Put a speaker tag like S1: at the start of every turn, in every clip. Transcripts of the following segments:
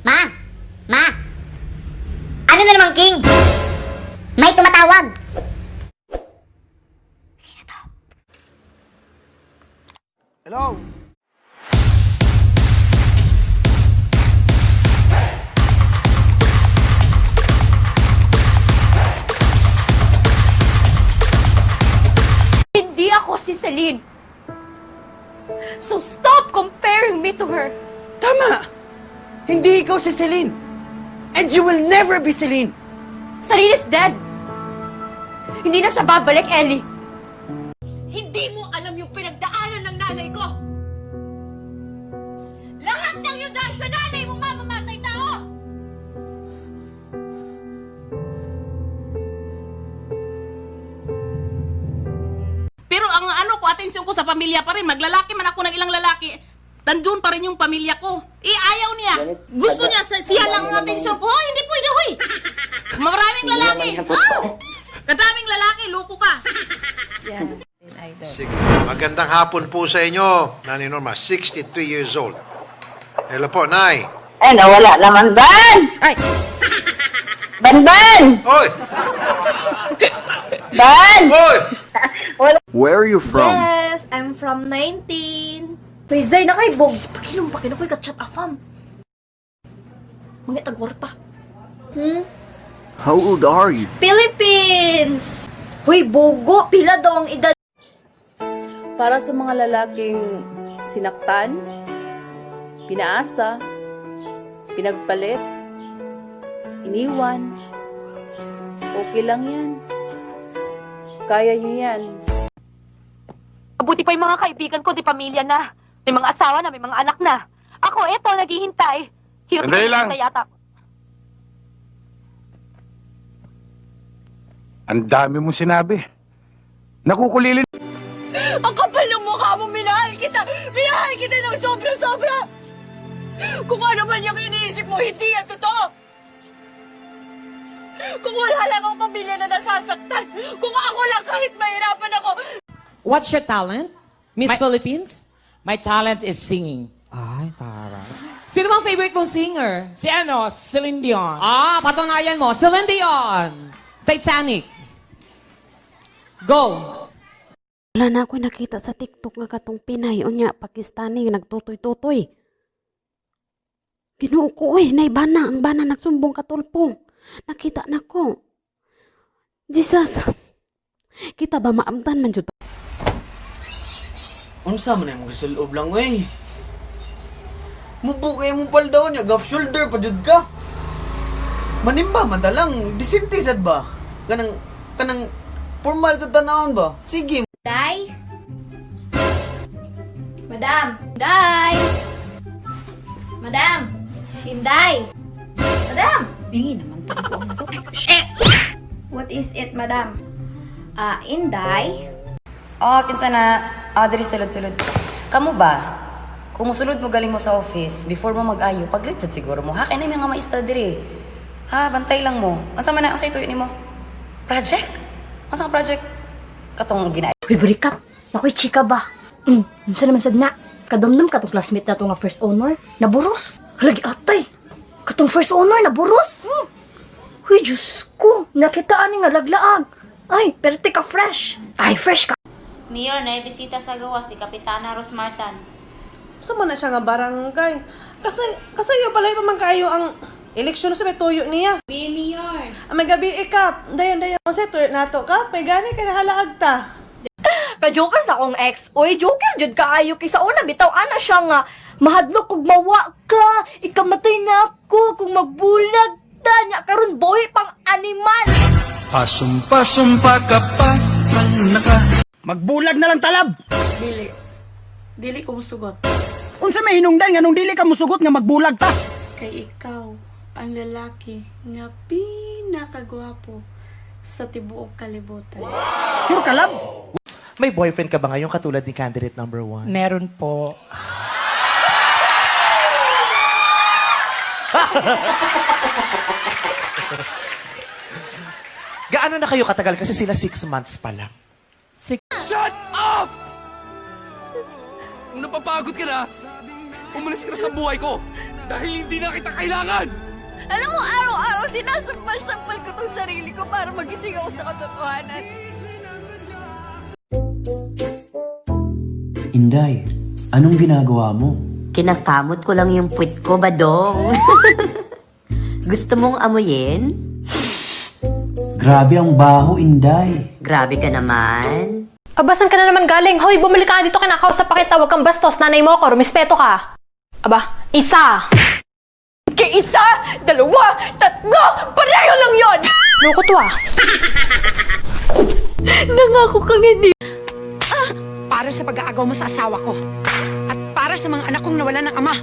S1: Ma! Ma! Ano na naman, King? May tumatawag! Sino to?
S2: Hello?
S3: Hindi ako si Celine. So stop comparing me to her.
S2: Tama! Hindi ikaw si Celine. And you will never be Celine.
S3: Celine is dead. Hindi na siya babalik, Ellie. Hindi mo alam yung pinagdaanan ng nanay ko. Lahat ng yun dahil sa nanay mo mamamatay tao.
S4: Pero ang atensyon ko sa pamilya pa rin. Maglalaki man ako ng ilang lalaki. Nandun pa rin yung pamilya ko. Ayaw niya. Gusto niya, siya lang ang atensyon ko. Hoy, hindi pwede, hoy. Maraming lalaki. Kadaming lalaki, loko ka.
S5: Sige. Magandang hapon po sa inyo, Nanay Norma, 63 years old. Hello po, Nay.
S6: Ay, nawala naman, Ban!
S4: Ay,
S6: Ban!
S5: Hoy!
S6: Ban!
S5: Hoy!
S2: Where are you from?
S7: Yes, I'm from 19. Uy, Zay na kay Bog. Pakilong ko'y kat-chat afam. Mga tagwarta.
S2: How old are you?
S7: Philippines! Huy, Bogo, pila daw ang edad.
S8: Para sa mga lalaking sinaktan, pinaasa, pinagpalit, iniwan, okay lang yan. Kaya nyo yan.
S3: Mabuti pa yung mga kaibigan ko, di pamilya na. May mga asawa na, may mga anak na. Ako, eto, naghihintay.
S9: Sandali lang.
S3: Na yata.
S9: Ang dami mong sinabi. Nakukulilin.
S3: Ang kapal ng mukha mo, minahal kita! Minahal kita ng sobra-sobra! Kung ano man yung iniisip mo, hindi yan totoo! Kung wala lang ang pamilya na nasasaktan, kung ako lang kahit mahirapan ako,
S10: What's your talent? Miss Philippines?
S11: My talent is singing.
S10: Ay, taray. Sino bang favorite mong singer?
S11: Si Celine Dion.
S10: Ah, patunayan mo. Celine Dion. Titanic. Go.
S12: Wala na ako nakita sa TikTok nga katong Pinay o niya, Pakistani, nagtutoy-tutoy. Ginoo ko naibana, ang bana nagsumbong katulpong. Nakita na ko. Jesus, kita ba maamtan man jud?
S2: Unsa man yung gusto loob lang, wey? Mubo kayo mo paldaw niya, gaf shoulder pa jud ka. Manimba, madalang, disintisad ba? Kanang formal sa tanawon ba? Sige.
S7: Day? Madam! Day! Madam! Inday! Madam! Bingi naman to. What is it, madam? Inday?
S6: Kinsa na, diri sulod-sulod. Kamu ba? Kung musulod mo galing mo sa office, before mo mag-ayo, pag-greeted siguro mo. Kaya na yung mga maestra diri. Bantay lang mo. Ansa man na, ang sa ito ni mo? Project? Ansa ka project? Katong ginay.
S7: Uy, burikat! Nako'y chika ba? Unsa naman sad na? Kadamdam katong classmate na to nga first honor, naburos. Halagi atay! Katong first honor, naburos! Uy, Diyos ko! Nakitaan nga laglaag! Ay, perte ka fresh! Ay, fresh ka!
S12: Mayor, naibisita sa gawa si Kapitana Rosmartan.
S4: Saan na siya nga barangay? Kasi yung pala pa man kayo ang eleksyon sa may tuyo niya.
S12: Mayor!
S4: May gabi ikap. Dayon. Kasi nato ka, may gani ka nahalaag ta.
S7: Ka-joker sa akong ex. Uy, joker jud kaayo kay sa una bitaw ana siya nga mahadlok kog mawa ka, ikamatay na ako kung magbulag ta nya karon boy pang animal.
S9: Pasumpa ka pa, naka.
S11: Magbulag na lang talab.
S7: Dili ko musugot.
S11: Unsa may hinungdan nga nung dili ka musugot nga magbulag ta?
S12: Kay ikaw, ang lalaki nga pinakagwapo sa tibuok kalibutan.
S11: Sure ka lab?
S2: May boyfriend ka ba ngayon katulad ni candidate number 1?
S11: Meron po.
S2: Gaano na kayo katagal? Kasi sila 6 months pa lang.
S11: Shut up! Napapagod ka na. Umalis ka na sa buhay ko dahil hindi na kita kailangan!
S3: Alam mo, araw-araw sinasampal-sampal ko tong sarili ko para magising ako sa katotohanan.
S2: Inday, anong ginagawa mo?
S1: Kinakamot ko lang yung puwit ko, Badong. Gusto mong amuyin?
S2: Grabe ang baho, Inday.
S1: Grabe ka naman.
S13: Aba, saan ka na naman galing? Hoy, bumalik ka dito, kinakausap pa kita. Huwag kang bastos, nanay mo ako, rumispeto ka. Aba, isa!
S3: Kay isa, dalawa, tatlo, pareho lang yon.
S13: Loko to ah.
S3: Nangako kang hindi.
S7: Para sa pag-aagaw mo sa asawa ko. At para sa mga anak kong nawalan ng ama.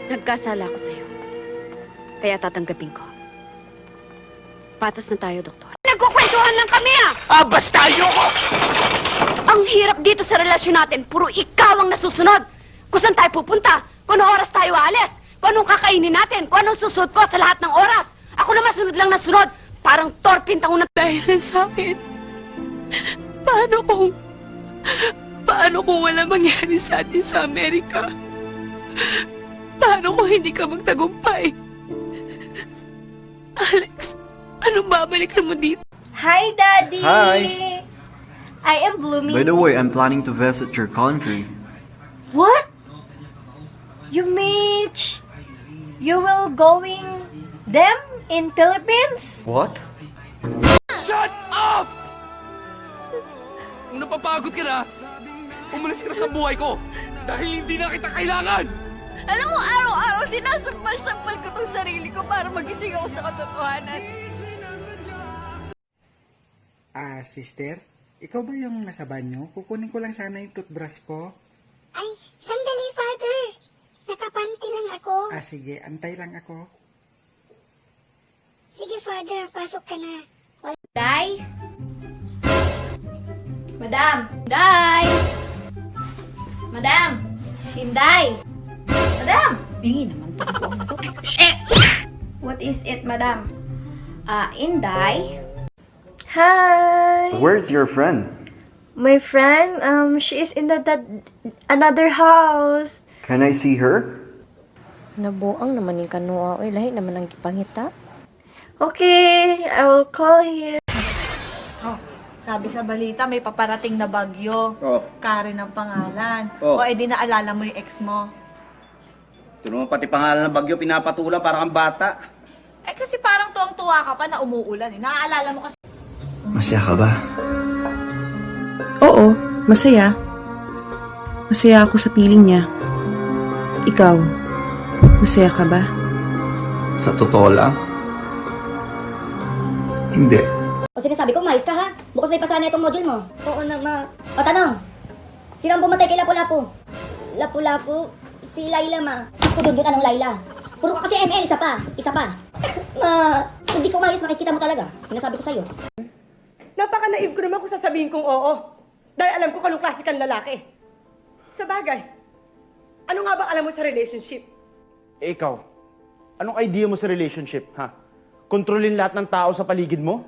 S12: Nagkasala ako sa'yo. Kaya tatanggapin ko. Patas na tayo, doktor. Nagkukwentuhan lang kami ah!
S11: Basta ayoko!
S12: Ang hirap dito sa relasyon natin, puro ikaw ang nasusunod. Kung saan tayo pupunta, kung anong oras tayo aalis, kung anong kakainin natin, kung anong susunod ko sa lahat ng oras. Ako naman sunod lang na sunod, parang torpintang unang...
S3: Dahil sa akin, paano kung wala mangyari sa atin sa Amerika? Paano kung hindi ka magtagumpay? Alex, anong babalikan mo dito?
S7: Hi, Daddy!
S2: Hi.
S7: I am blooming.
S2: By the way, I'm planning to visit your country.
S7: What? You mean you will going them in Philippines?
S2: What?
S11: Shut up! Kung napapagod ka na, umalis ka na sa buhay ko dahil hindi na kita kailangan!
S3: Alam mo, araw-araw sinasampal-sampal ko tong sarili ko para magising ako sa katotohanan.
S11: Sister, ikaw ba yung nasa banyo? Kukunin ko lang sana yung toothbrush ko.
S1: Ay, sandali, Father. Nakapanty lang ako.
S11: Sige, antay lang ako.
S1: Sige, Father, pasok ka na.
S7: Day? Madam! Day! Madam! Hinday! Madam!
S6: Bingi naman to.
S7: What is it, Madam? Inday? Hi!
S2: Where's your friend?
S7: My friend, she is in another house.
S2: Can I see her?
S6: Nabuang naman yung kanua. Uy, lahi naman ang kipangita.
S7: Okay, I will call here.
S3: Sabi sa balita, may paparating na bagyo.
S2: Oh.
S3: Karen ang pangalan.
S2: Oh.
S3: O, edi naalala mo yung ex mo.
S2: Ito naman pati pangalan ng bagyo, pinapatula para kang bata.
S3: Eh, kasi parang tuwang-tuwa ka pa na umuulan eh. Naaalala mo kasi...
S2: Masaya ka ba?
S14: Oo, masaya. Masaya ako sa piling niya. Ikaw, masaya ka ba?
S2: Sa totoo lang? Hindi.
S1: O sinasabi ko, mais ka ha? Bukas na ipasana itong module mo. Oo na, O tanong, sino ang bumatay kay Lapu-Lapu? Lapu-Lapu? Si Laila, ma. Ako doon, anong Laila? Puro ka kasi ML, isa pa. Hindi ko maayos, makikita mo talaga. Sinasabi ko sa'yo.
S7: Napaka-naive ko naman kung sasabihin kong oo. Dahil alam ko kanong klase kang lalaki. Sa bagay, ano nga ba alam mo sa relationship?
S11: Ikaw, anong idea mo sa relationship, ha? Kontrolin lahat ng tao sa paligid mo?